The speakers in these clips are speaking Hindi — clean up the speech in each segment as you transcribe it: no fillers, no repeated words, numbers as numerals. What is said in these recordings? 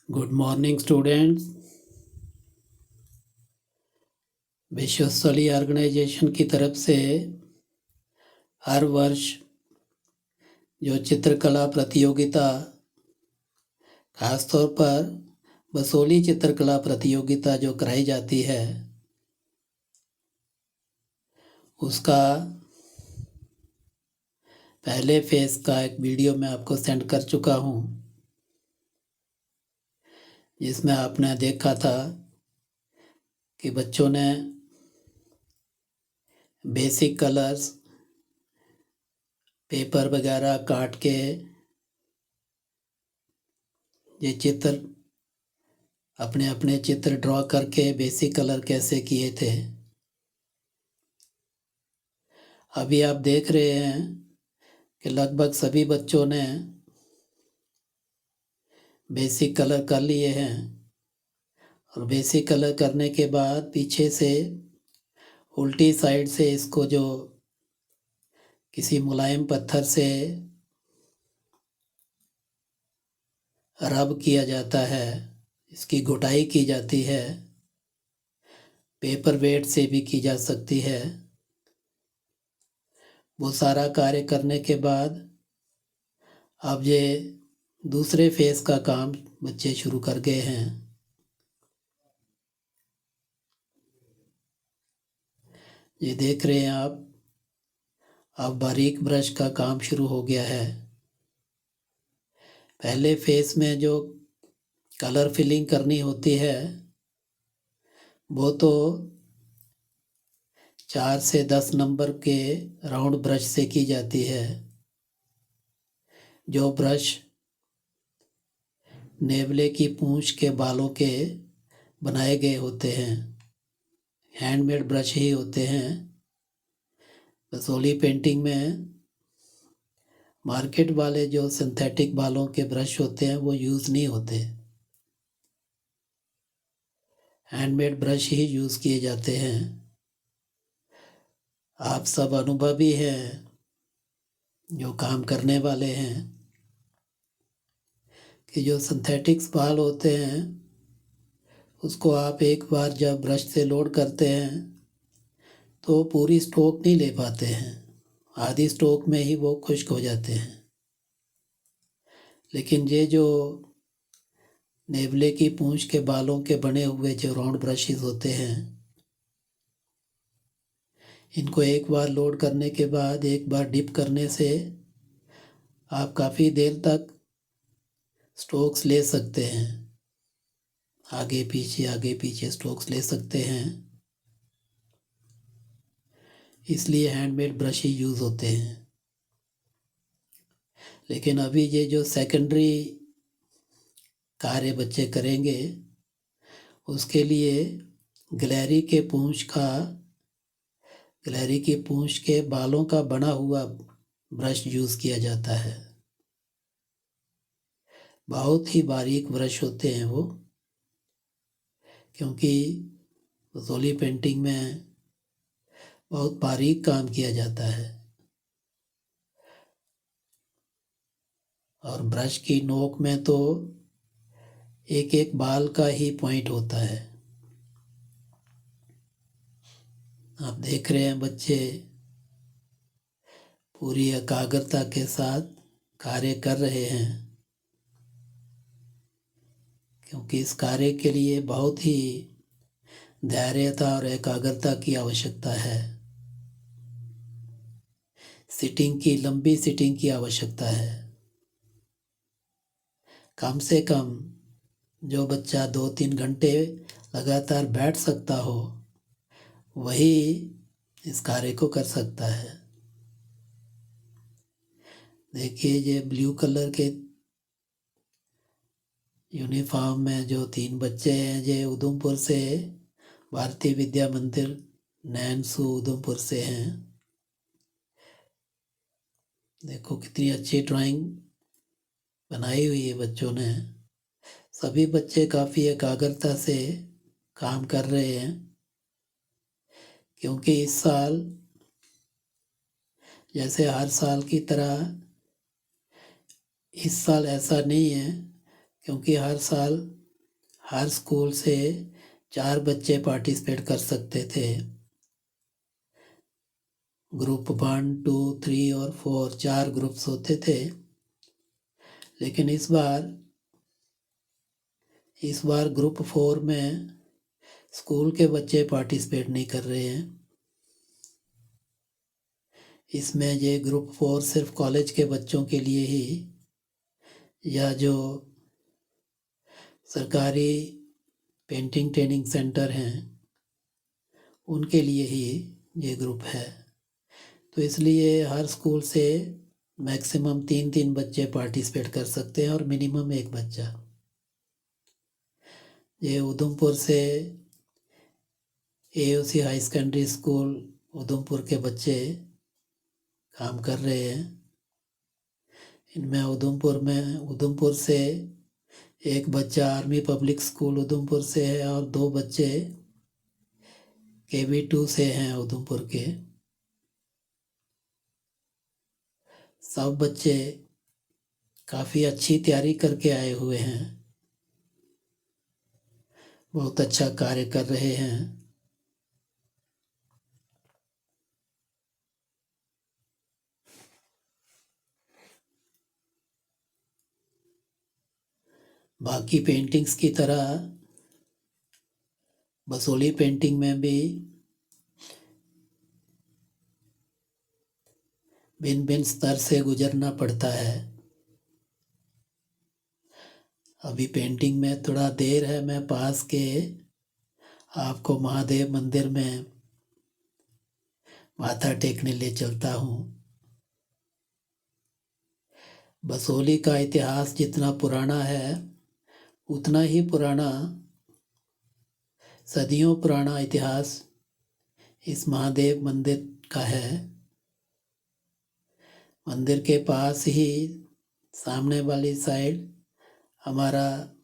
Good morning students. विश्व स्तरीय ऑर्गेनाइजेशन की तरफ से हर वर्ष जो चित्रकला प्रतियोगिता, खासतौर पर बसोली चित्रकला प्रतियोगिता जो कराई जाती है, उसका पहले फेज का एक वीडियो मैं आपको सेंड कर चुका हूँ, जिसमें आपने देखा था कि बच्चों ने बेसिक कलर्स, पेपर वगैरह काट के ये चित्र अपने अपने चित्र ड्रॉ करके बेसिक कलर कैसे किए थे। अभी आप देख रहे हैं कि लगभग सभी बच्चों ने बेसिक कलर कर लिए हैं, और बेसिक कलर करने के बाद पीछे से उल्टी साइड से इसको जो किसी मुलायम पत्थर से रब किया जाता है, इसकी घुटाई की जाती है, पेपर वेट से भी की जा सकती है। वो सारा कार्य करने के बाद अब ये दूसरे फेज का काम बच्चे शुरू कर गए हैं। ये देख रहे हैं आप, अब बारीक ब्रश का काम शुरू हो गया है। पहले फेज में जो कलर फिलिंग करनी होती है वो तो 4 से 10 नंबर के राउंड ब्रश से की जाती है। जो ब्रश नेवले की पूंछ के बालों के बनाए गए होते हैं, हैंडमेड ब्रश ही होते हैं। बसोली पेंटिंग में मार्केट वाले जो सिंथेटिक बालों के ब्रश होते हैं वो यूज़ नहीं होते, हैंडमेड ब्रश ही यूज़ किए जाते हैं। आप सब अनुभवी हैं, जो काम करने वाले हैं, कि जो सिंथेटिक्स बाल होते हैं उसको आप एक बार जब ब्रश से लोड करते हैं तो पूरी स्ट्रोक नहीं ले पाते हैं, आधी स्ट्रोक में ही वो खुश्क हो जाते हैं। लेकिन ये जो नेवले की पूंछ के बालों के बने हुए जो राउंड ब्रशेस होते हैं, इनको एक बार लोड करने के बाद एक बार डिप करने से आप काफ़ी देर तक स्ट्रोक्स ले सकते हैं, आगे पीछे स्ट्रोक्स ले सकते हैं। इसलिए हैंडमेड ब्रश ही यूज़ होते हैं। लेकिन अभी ये जो सेकेंडरी कार्य बच्चे करेंगे उसके लिए गिलहरी की पूंछ के बालों का बना हुआ ब्रश यूज़ किया जाता है। बहुत ही बारीक ब्रश होते हैं वो, क्योंकि बसोली पेंटिंग में बहुत बारीक काम किया जाता है और ब्रश की नोक में तो एक एक बाल का ही पॉइंट होता है। आप देख रहे हैं बच्चे पूरी एकाग्रता के साथ कार्य कर रहे हैं, क्योंकि इस कार्य के लिए बहुत ही धैर्यता और एकाग्रता की आवश्यकता है। लंबी सिटिंग की आवश्यकता है। कम से कम जो बच्चा 2-3 घंटे लगातार बैठ सकता हो वही इस कार्य को कर सकता है। देखिए, ये ब्लू कलर के यूनिफॉर्म में जो 3 बच्चे हैं, ये उधमपुर से, भारतीय विद्या मंदिर नैनसू उधमपुर से हैं। देखो कितनी अच्छी ड्राइंग बनाई हुई है बच्चों ने। सभी बच्चे काफ़ी एकाग्रता से काम कर रहे हैं, क्योंकि इस साल जैसे हर साल की तरह इस साल ऐसा नहीं है क्योंकि हर साल हर स्कूल से 4 बच्चे पार्टिसिपेट कर सकते थे। ग्रुप 1, 2, 3 और 4 4 ग्रुप्स होते थे। लेकिन इस बार ग्रुप 4 में स्कूल के बच्चे पार्टिसिपेट नहीं कर रहे हैं। इसमें ये ग्रुप 4 सिर्फ कॉलेज के बच्चों के लिए ही, या जो सरकारी पेंटिंग ट्रेनिंग सेंटर हैं उनके लिए ही ये ग्रुप है। तो इसलिए हर स्कूल से मैक्सिमम 3 बच्चे पार्टिसिपेट कर सकते हैं और मिनिमम 1 बच्चा। ये उधमपुर से AOC high secondary school Udhampur के बच्चे काम कर रहे हैं। इनमें उधमपुर से एक बच्चा आर्मी पब्लिक स्कूल उधमपुर से है और 2 बच्चे KB2 से हैं उधमपुर के। सब बच्चे काफ़ी अच्छी तैयारी करके आए हुए हैं, बहुत अच्छा कार्य कर रहे हैं। बाकी पेंटिंग्स की तरह बसोली पेंटिंग में भी भिन्न भिन्न स्तर से गुजरना पड़ता है। अभी पेंटिंग में थोड़ा देर है, मैं पास के आपको महादेव मंदिर में माथा टेकने ले चलता हूँ। बसोली का इतिहास जितना पुराना है उतना ही पुराना, सदियों पुराना इतिहास इस महादेव मंदिर का है। मंदिर के पास ही सामने वाली साइड हमारा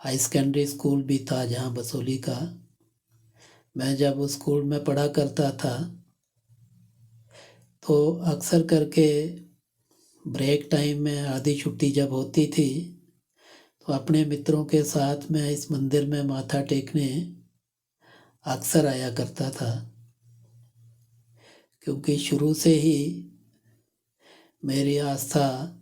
हाई सेकेंडरी स्कूल भी था, जहाँ बसोली का। मैं जब उस स्कूल में पढ़ा करता था तो अक्सर करके ब्रेक टाइम में आधी छुट्टी जब होती थी तो अपने मित्रों के साथ मैं इस मंदिर में माथा टेकने अक्सर आया करता था, क्योंकि शुरू से ही मेरी आस्था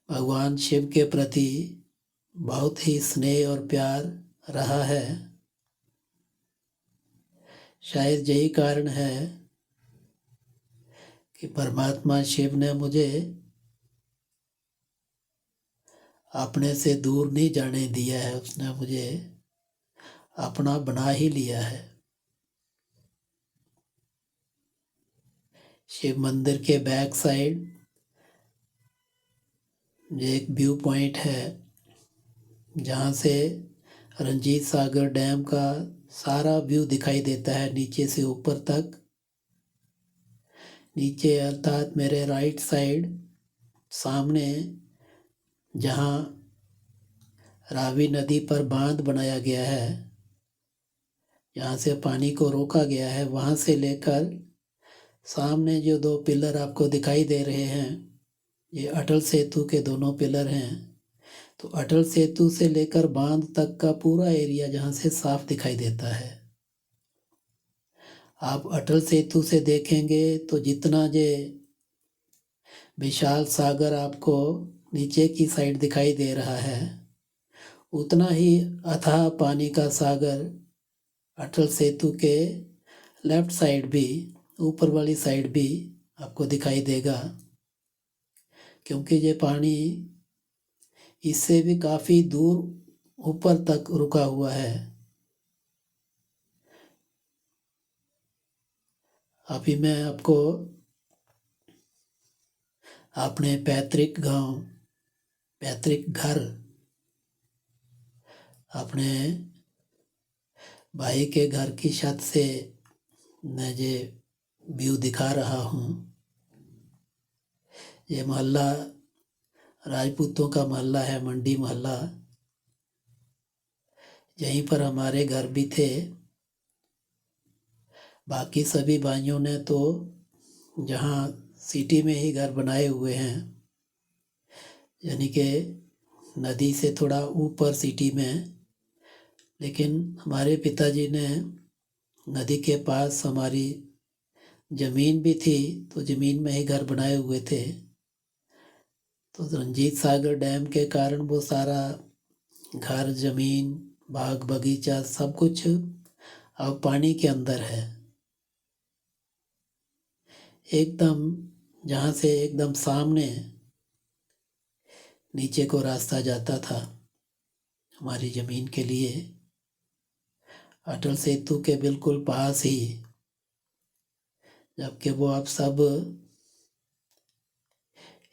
भगवान शिव के प्रति बहुत ही स्नेह और प्यार रहा है। शायद यही कारण है कि परमात्मा शिव ने मुझे अपने से दूर नहीं जाने दिया है, उसने मुझे अपना बना ही लिया है। शिव मंदिर के बैक साइड एक व्यू पॉइंट है, जहाँ से रंजीत सागर डैम का सारा व्यू दिखाई देता है नीचे से ऊपर तक। नीचे अर्थात मेरे राइट साइड सामने जहाँ रावी नदी पर बांध बनाया गया है, जहाँ से पानी को रोका गया है, वहाँ से लेकर सामने जो 2 पिलर आपको दिखाई दे रहे हैं, ये अटल सेतु के दोनों पिलर हैं। तो अटल सेतु से लेकर बांध तक का पूरा एरिया जहाँ से साफ दिखाई देता है। आप अटल सेतु से देखेंगे तो जितना ये विशाल सागर आपको नीचे की साइड दिखाई दे रहा है, उतना ही अथाह पानी का सागर अटल सेतु के लेफ्ट साइड भी, ऊपर वाली साइड भी आपको दिखाई देगा, क्योंकि ये पानी इससे भी काफ़ी दूर ऊपर तक रुका हुआ है। अभी मैं आपको अपने पैतृक घर, अपने भाई के घर की छत से मैं ये व्यू दिखा रहा हूँ। ये मोहल्ला राजपूतों का मोहल्ला है, मंडी मोहल्ला। यहीं पर हमारे घर भी थे। बाकी सभी भाइयों ने तो जहाँ सिटी में ही घर बनाए हुए हैं, यानी कि नदी से थोड़ा ऊपर सिटी में, लेकिन हमारे पिताजी ने नदी के पास हमारी ज़मीन भी थी, तो ज़मीन में ही घर बनाए हुए थे। तो रंजीत सागर डैम के कारण वो सारा घर, ज़मीन, बाग बगीचा सब कुछ अब पानी के अंदर है। एकदम जहाँ से एकदम सामने नीचे को रास्ता जाता था हमारी ज़मीन के लिए, अटल सेतु के बिल्कुल पास ही, जबकि वो अब सब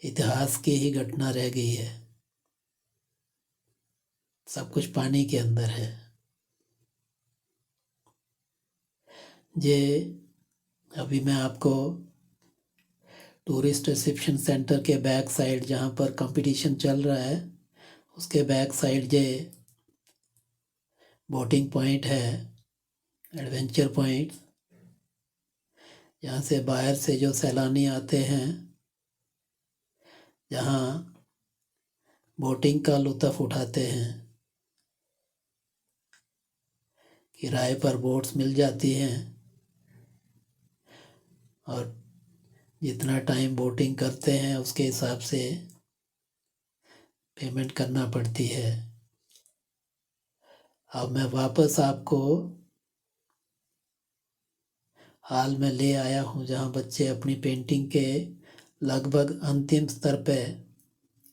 इतिहास की ही घटना रह गई है। सब कुछ पानी के अंदर है। ये अभी मैं आपको टूरिस्ट रिसेप्शन सेंटर के बैक साइड, जहाँ पर कंपटीशन चल रहा है, उसके बैक साइड ये बोटिंग पॉइंट है, एडवेंचर पॉइंट, यहाँ से बाहर से जो सैलानी आते हैं, जहाँ बोटिंग का लुत्फ़ उठाते हैं। किराए पर बोट्स मिल जाती हैं और जितना टाइम बोटिंग करते हैं उसके हिसाब से पेमेंट करना पड़ती है। अब मैं वापस आपको हाल में ले आया हूँ, जहाँ बच्चे अपनी पेंटिंग के लगभग अंतिम स्तर पे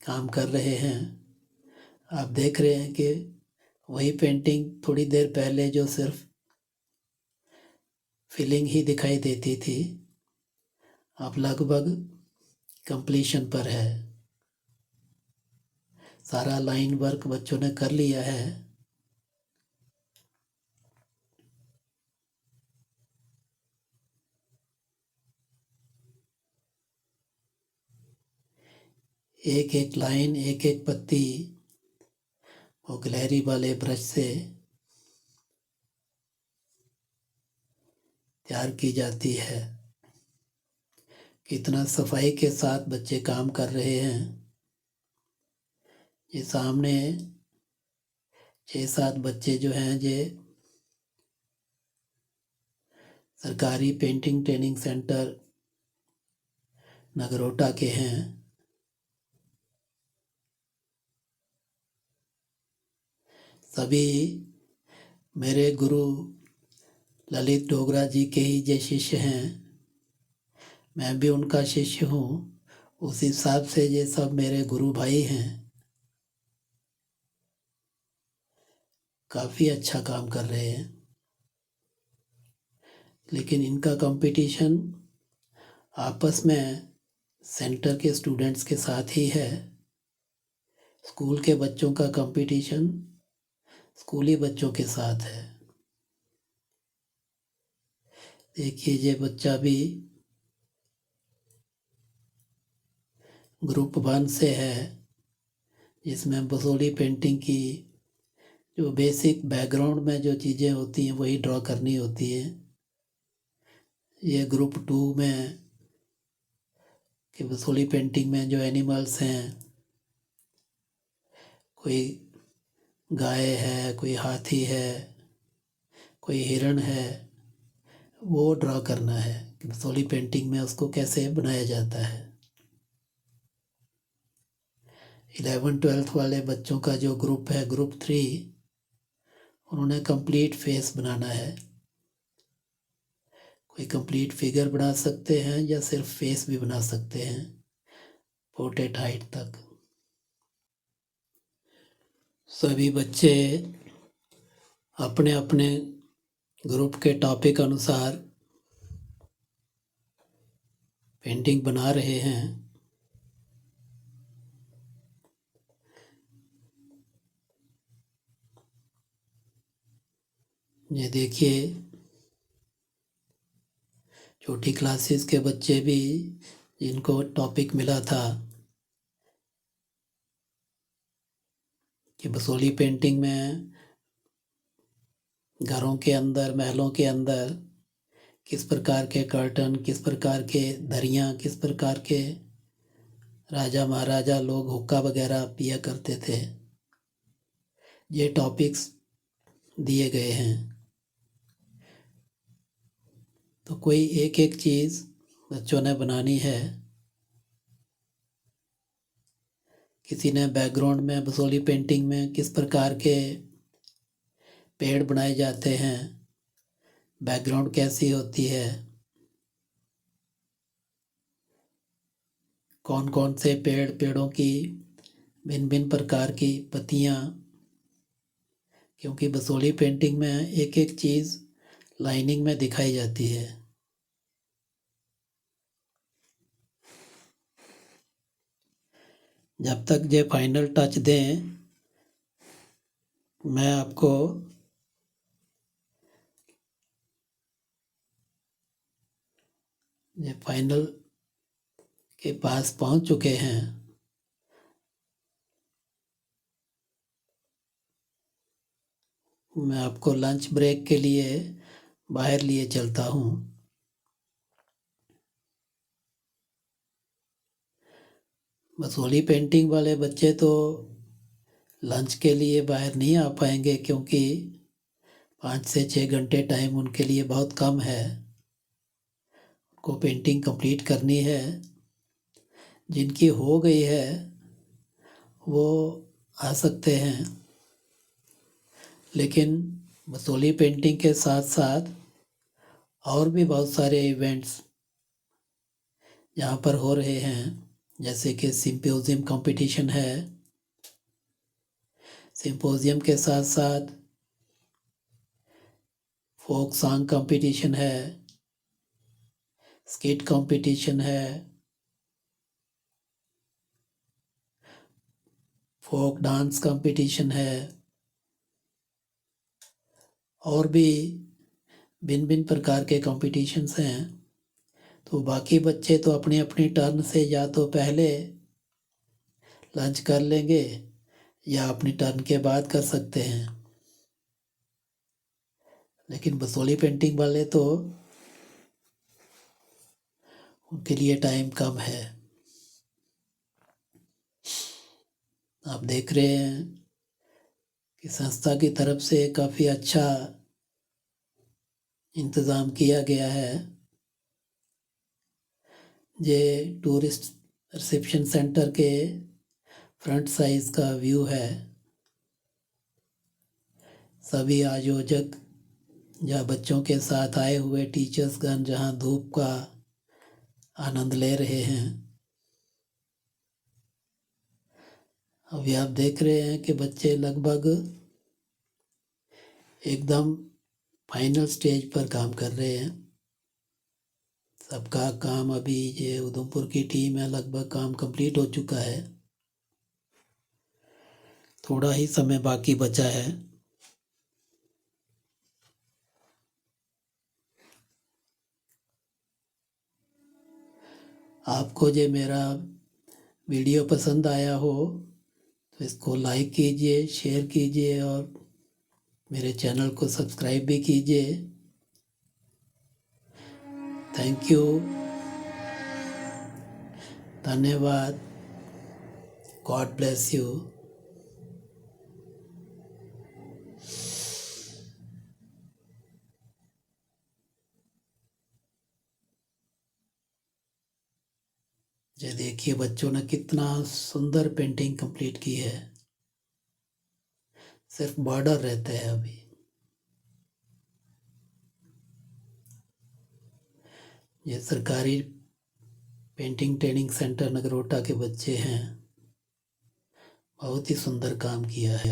काम कर रहे हैं। आप देख रहे हैं कि वही पेंटिंग थोड़ी देर पहले जो सिर्फ फीलिंग ही दिखाई देती थी, अब लगभग कंप्लीशन पर है। सारा लाइन वर्क बच्चों ने कर लिया है। एक एक लाइन, एक एक पत्ती वो गिलहरी वाले ब्रश से तैयार की जाती है। कितना सफाई के साथ बच्चे काम कर रहे हैं। ये सामने 6-7 बच्चे जो हैं, ये सरकारी पेंटिंग ट्रेनिंग सेंटर नगरोटा के हैं। सभी मेरे गुरु ललित डोगरा जी के ही ये शिष्य हैं। मैं भी उनका शिष्य हूँ। उस हिसाब से ये सब मेरे गुरु भाई हैं। काफ़ी अच्छा काम कर रहे हैं, लेकिन इनका कंपटीशन आपस में सेंटर के स्टूडेंट्स के साथ ही है। स्कूल के बच्चों का कंपटीशन स्कूली बच्चों के साथ है। देखिए, ये बच्चा भी ग्रुप 1 से है, जिसमें बसोली पेंटिंग की जो बेसिक बैकग्राउंड में जो चीज़ें होती हैं वही ड्रॉ करनी होती हैं। ये ग्रुप 2 में कि बसोली पेंटिंग में जो एनिमल्स हैं, कोई गाय है, कोई हाथी है, कोई हिरण है, वो ड्रॉ करना है कि बसोली पेंटिंग में उसको कैसे बनाया जाता है। 11th-12th वाले बच्चों का जो ग्रुप है, ग्रुप 3, उन्होंने कंप्लीट फेस बनाना है। कोई कंप्लीट फिगर बना सकते हैं या सिर्फ फेस भी बना सकते हैं, पोर्ट्रेट हाइट तक। सभी बच्चे अपने अपने ग्रुप के टॉपिक अनुसार पेंटिंग बना रहे हैं। ये देखिए, छोटी क्लासेस के बच्चे भी, जिनको टॉपिक मिला था कि बसोली पेंटिंग में घरों के अंदर, महलों के अंदर किस प्रकार के कर्टन, किस प्रकार के दरियाँ, किस प्रकार के राजा महाराजा लोग हुक्का वगैरह पिया करते थे। ये टॉपिक्स दिए गए हैं। तो कोई एक एक चीज़ बच्चों ने बनानी है। किसी ने बैकग्राउंड में बसोली पेंटिंग में किस प्रकार के पेड़ बनाए जाते हैं, बैकग्राउंड कैसी होती है, कौन कौन से पेड़ों की भिन्न भिन्न प्रकार की पत्तियाँ, क्योंकि बसोली पेंटिंग में एक एक चीज़ लाइनिंग में दिखाई जाती है। जब तक ये फाइनल टच दें, मैं आपको ये फाइनल के पास पहुंच चुके हैं। मैं आपको लंच ब्रेक के लिए बाहर लिए चलता हूँ। बसोली पेंटिंग वाले बच्चे तो लंच के लिए बाहर नहीं आ पाएंगे, क्योंकि 5 से 6 घंटे टाइम उनके लिए बहुत कम है। उनको पेंटिंग कंप्लीट करनी है। जिनकी हो गई है वो आ सकते हैं, लेकिन बसोली पेंटिंग के साथ साथ और भी बहुत सारे इवेंट्स यहाँ पर हो रहे हैं, जैसे कि सिंपोजियम कंपटीशन है। सिंपोजियम के साथ साथ फोक सॉन्ग कंपटीशन है, स्किट कंपटीशन है, फोक डांस कंपटीशन है, और भी भिन्न भिन्न प्रकार के कंपटीशंस हैं। तो बाकी बच्चे तो अपनी अपनी टर्न से या तो पहले लंच कर लेंगे या अपनी टर्न के बाद कर सकते हैं, लेकिन बसोली पेंटिंग वाले तो उनके लिए टाइम कम है। आप देख रहे हैं कि संस्था की तरफ से काफ़ी अच्छा इंतज़ाम किया गया है। ये टूरिस्ट रिसेप्शन सेंटर के फ्रंट साइज का व्यू है। सभी आयोजक या बच्चों के साथ आए हुए टीचर्सगण जहां धूप का आनंद ले रहे हैं। अभी आप देख रहे हैं कि बच्चे लगभग एकदम फाइनल स्टेज पर काम कर रहे हैं। सबका काम, अभी ये उधमपुर की टीम है, लगभग काम कंप्लीट हो चुका है। थोड़ा ही समय बाकी बचा है। आपको जो मेरा वीडियो पसंद आया हो तो इसको लाइक कीजिए, शेयर कीजिए और मेरे चैनल को सब्सक्राइब भी कीजिए। थैंक यू, धन्यवाद। God bless you. ये देखिए बच्चों ने कितना सुंदर पेंटिंग कंप्लीट की है। सिर्फ बॉर्डर रहता है अभी। ये सरकारी पेंटिंग ट्रेनिंग सेंटर नगरोटा के बच्चे हैं। बहुत ही सुंदर काम किया है।